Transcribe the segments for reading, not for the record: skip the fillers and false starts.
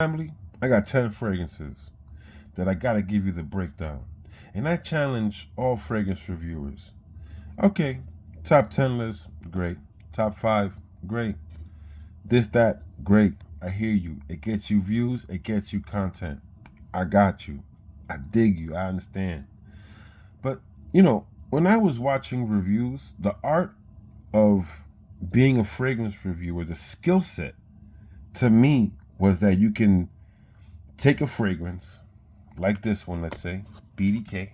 Family, I got 10 fragrances that I gotta give you the breakdown. And I challenge all fragrance reviewers. Okay, top 10 list, great. Top 5, great. This, that, great. I hear you. It gets you views, it gets you content. I got you. I dig you. I understand. But, when I was watching reviews, the art of being a fragrance reviewer, the skill set to me was that you can take a fragrance like this one, let's say, BDK,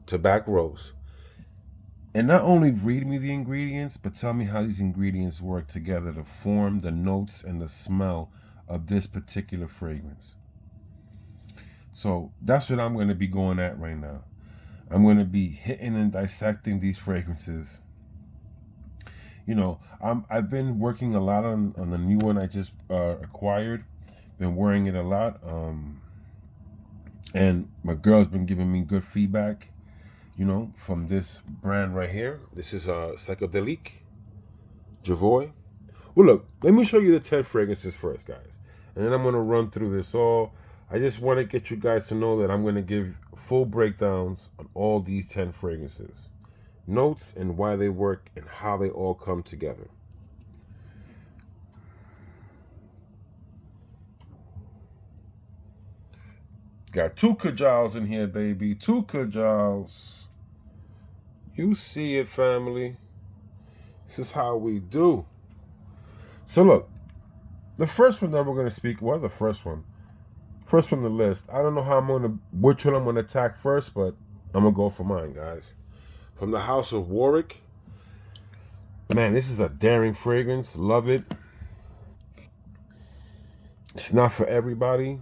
tobacco rose, and not only read me the ingredients, but tell me how these ingredients work together to form the notes and the smell of this particular fragrance. So that's what I'm going to be going at right now. I'm going to be hitting and dissecting these fragrances. I've been working a lot on the new one I just acquired. Been wearing it a lot. And my girl's been giving me good feedback, from this brand right here. This is Psychedelic Javoy. Well, look, let me show you the 10 fragrances first, guys. And then I'm going to run through this all. I just want to get you guys to know that I'm going to give full breakdowns on all these 10 fragrances, notes and why they work and how they all come together. Got two Kajals in here, baby. Two Kajals. You see it, family. This is how we do. So look, the first one that we're going to speak, the first one on the list. I don't know which one I'm going to attack first, but I'm going to go for mine, guys. From the House of Warwick. Man, this is a daring fragrance. Love it. It's not for everybody.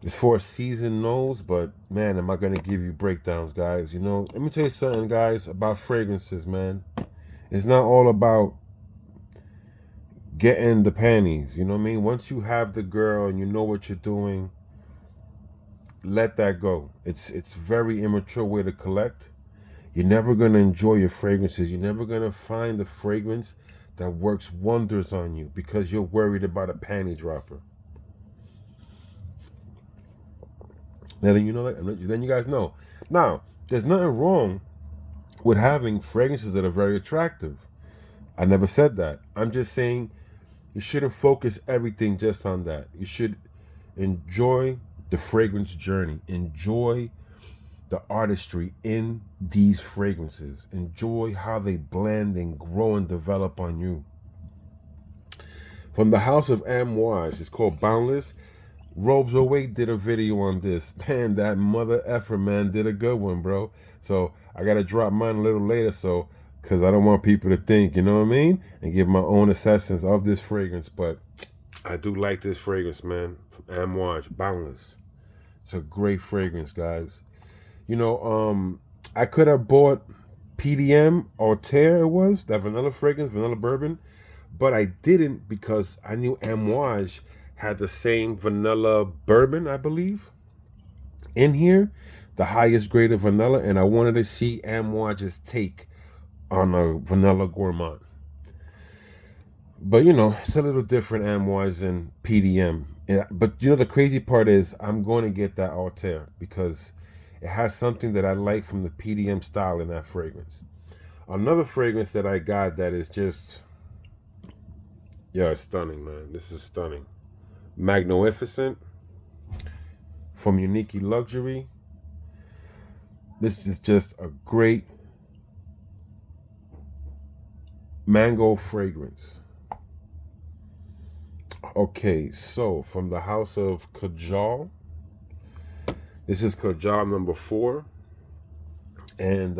It's for a seasoned nose, but man, am I going to give you breakdowns, guys. Let me tell you something, guys, about fragrances, man. It's not all about getting the panties, you know what I mean? Once you have the girl and you know what you're doing, let that go. It's very immature way to collect. You're never going to enjoy your fragrances. You're never going to find the fragrance that works wonders on you because you're worried about a panty dropper. Then you guys know. Now, there's nothing wrong with having fragrances that are very attractive. I never said that. I'm just saying you shouldn't focus everything just on that. You should enjoy the fragrance journey. Enjoy the artistry in these fragrances. Enjoy how they blend and grow and develop on you. From the House of Amouage, it's called Boundless. Robes Away did a video on this. Man, that mother effer, man, did a good one, bro. So I got to drop mine a little later, because I don't want people to think, you know what I mean? And give my own assessments of this fragrance. But I do like this fragrance, man. From Amouage, Boundless. It's a great fragrance, guys. I could have bought PDM or Tear, it was, that vanilla fragrance, vanilla bourbon. But I didn't because I knew Amouage had the same vanilla bourbon, I believe, in here, the highest grade of vanilla, and I wanted to see Amouage's take on a vanilla gourmand. But it's a little different Amouage than PDM. But the crazy part is I'm going to get that Altair because it has something that I like from the PDM style in that fragrance. Another fragrance that I got that is just, it's stunning, man. This is stunning. Magnificent from Unique Luxury. This is just a great mango fragrance. Okay, so from the House of Kajal, this is Kajal number 4, and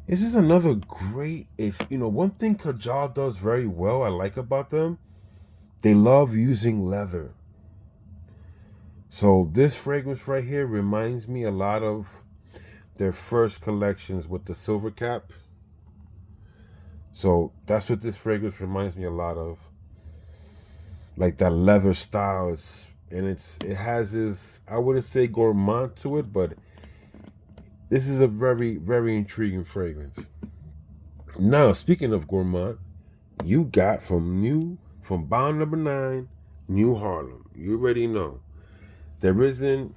this is another great. One thing Kajal does very well, I like about them, they love using leather. So this fragrance right here reminds me a lot of their first collections with the silver cap. So that's what this fragrance reminds me a lot of. Like that leather style. It has this, I wouldn't say gourmand to it, but this is a very, very intriguing fragrance. Now, speaking of gourmand, you got from Bound number 9, New Harlem. You already know. There isn't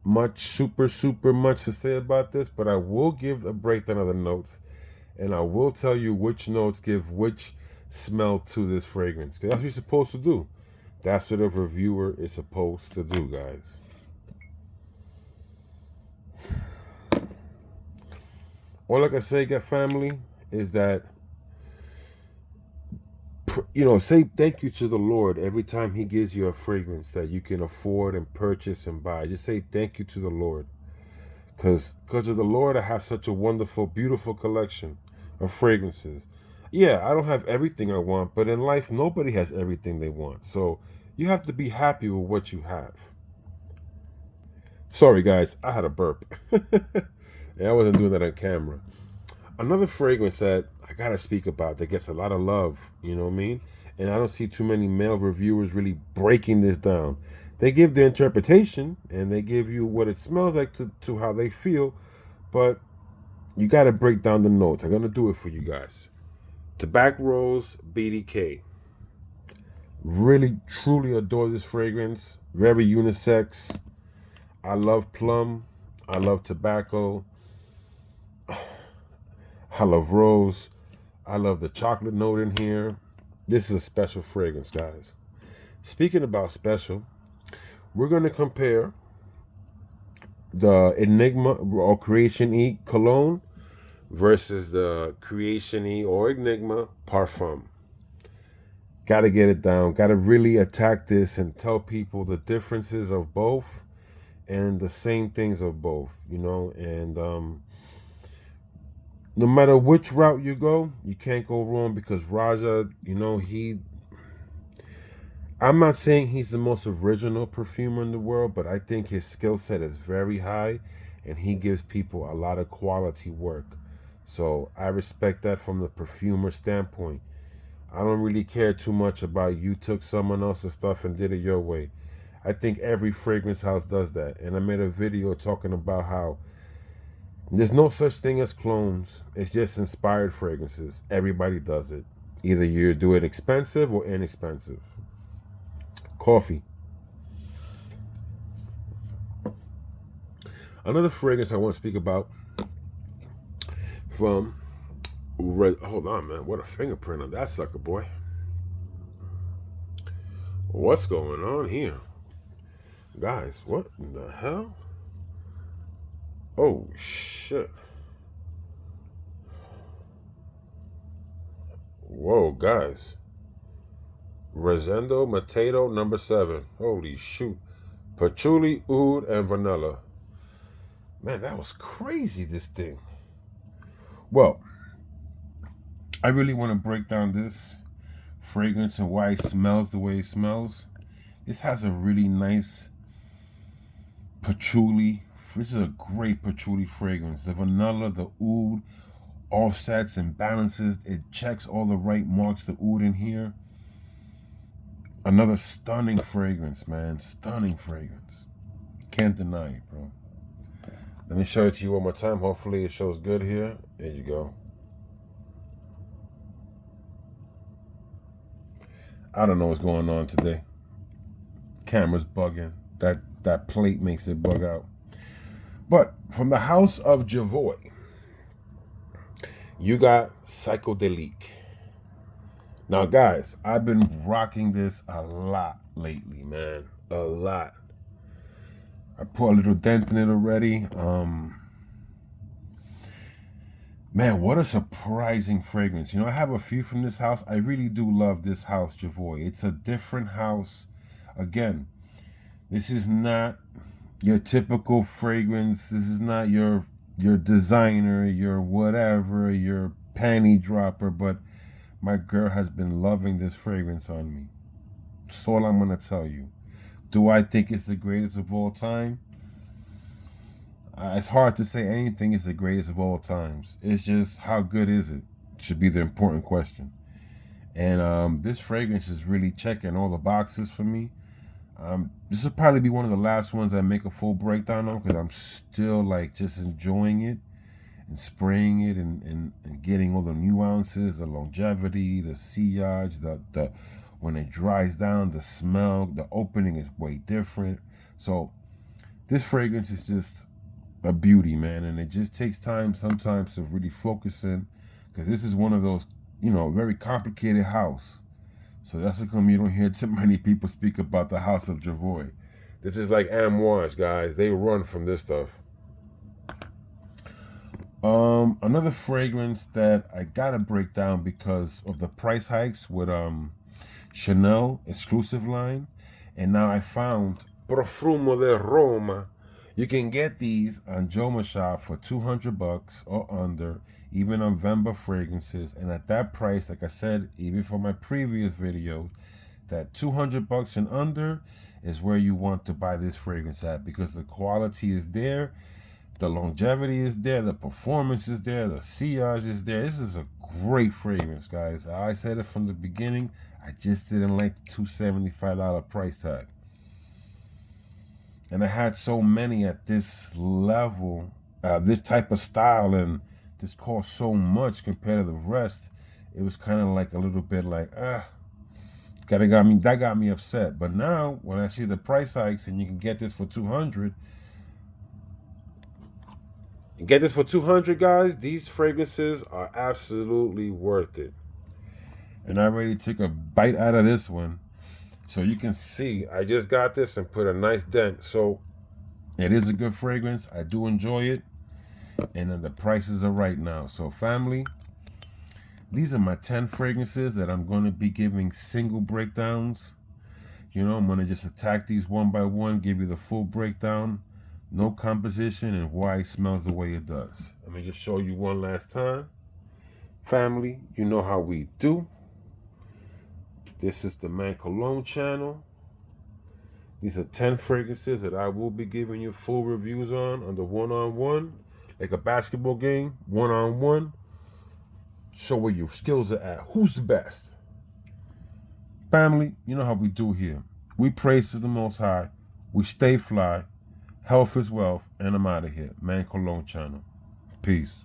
much, super much to say about this, but I will give a breakdown of the notes, and I will tell you which notes give which smell to this fragrance. Because that's what you're supposed to do. That's what a reviewer is supposed to do, guys. All I can say, get family, is that, say thank you to the Lord every time He gives you a fragrance that you can afford and purchase and buy. Just say thank you to the Lord. Because of the Lord, I have such a wonderful, beautiful collection of fragrances. Yeah, I don't have everything I want, but in life, nobody has everything they want. So you have to be happy with what you have. Sorry, guys, I had a burp. Yeah, I wasn't doing that on camera. Another fragrance that I gotta speak about that gets a lot of love, you know what I mean? And I don't see too many male reviewers really breaking this down. They give their interpretation and they give you what it smells like to how they feel, but you gotta break down the notes. I'm gonna do it for you guys. Tobacco Rose BDK. Really, truly adore this fragrance. Very unisex. I love plum. I love tobacco. I love rose. I love the chocolate note in here. This is a special fragrance, guys. Speaking about special, we're going to compare the Enigma or Creation E Cologne versus the Creation E or Enigma Parfum. Got to get it down. Got to really attack this and tell people the differences of both and the same things of both, and no matter which route you go, you can't go wrong because Raja, I'm not saying he's the most original perfumer in the world, but I think his skill set is very high and he gives people a lot of quality work. So I respect that from the perfumer standpoint. I don't really care too much about you took someone else's stuff and did it your way. I think every fragrance house does that. And I made a video talking about how there's no such thing as clones. It's just inspired fragrances. Everybody does it. Either you do it expensive or inexpensive. Coffee. Another fragrance I want to speak about from hold on, man. What a fingerprint on that sucker, boy. What's going on here? Guys, what in the hell? Oh, shit. Whoa, guys. Rosendo Mateto number 7. Holy shoot. Patchouli, oud, and vanilla. Man, that was crazy, this thing. Well, I really want to break down this fragrance and why it smells the way it smells. This has a really nice patchouli. This is a great patchouli fragrance. The vanilla, the oud, offsets and balances. It checks all the right marks, the oud in here. Another stunning fragrance, man. Stunning fragrance. Can't deny it, bro. Let me show it to you one more time. Hopefully it shows good here. There you go. I don't know what's going on today. Camera's bugging. That plate makes it bug out. But from the house of Javoy, you got Psychedelic. Now, guys, I've been rocking this a lot lately, man. A lot. I put a little dent in it already. Man, what a surprising fragrance. I have a few from this house. I really do love this house, Javoy. It's a different house. Again, this is not your typical fragrance. This is not your designer, your whatever, your panty dropper, but my girl has been loving this fragrance on me. That's all I'm going to tell you. Do I think it's the greatest of all time? It's hard to say anything is the greatest of all times. It's just how good is it should be the important question. And this fragrance is really checking all the boxes for me. This will probably be one of the last ones I make a full breakdown on because I'm still just enjoying it and spraying it and getting all the nuances, the longevity, the sillage, the When it dries down, the smell, the opening is way different. So this fragrance is just a beauty, man. And it just takes time sometimes to really focus in, because this is one of those, very complicated house. So that's how come you don't hear too many people speak about the House of Javoy. This is like Amouage, guys. They run from this stuff. Another fragrance that I gotta break down because of the price hikes with Chanel exclusive line, and now I found Profumo de Roma. You can get these on Joma Shop for $200 or under, even on Vemba fragrances. And at that price, like I said, even for my previous videos, that $200 and under is where you want to buy this fragrance at, because the quality is there, the longevity is there, the performance is there, the sillage is there. This is a great fragrance, guys. I said it from the beginning. I just didn't like the $275 price tag. And I had so many at this level, this type of style, and this cost so much compared to the rest. It was kind of like a little bit like, that got me upset. But now when I see the price hikes and you can get this for $200, guys, these fragrances are absolutely worth it. And I already took a bite out of this one. So you can see, I just got this and put a nice dent. So it is a good fragrance. I do enjoy it. And then the prices are right now. So family, these are my 10 fragrances that I'm going to be giving single breakdowns. I'm going to just attack these one by one, give you the full breakdown, no composition, and why it smells the way it does. Let me just show you one last time. Family, you know how we do. This is the Man Cologne channel. These are 10 fragrances that I will be giving you full reviews on the one-on-one, like a basketball game, one-on-one. Show where your skills are at. Who's the best? Family, you know how we do here. We praise to the Most High. We stay fly. Health is wealth. And I'm out of here. Man Cologne channel. Peace.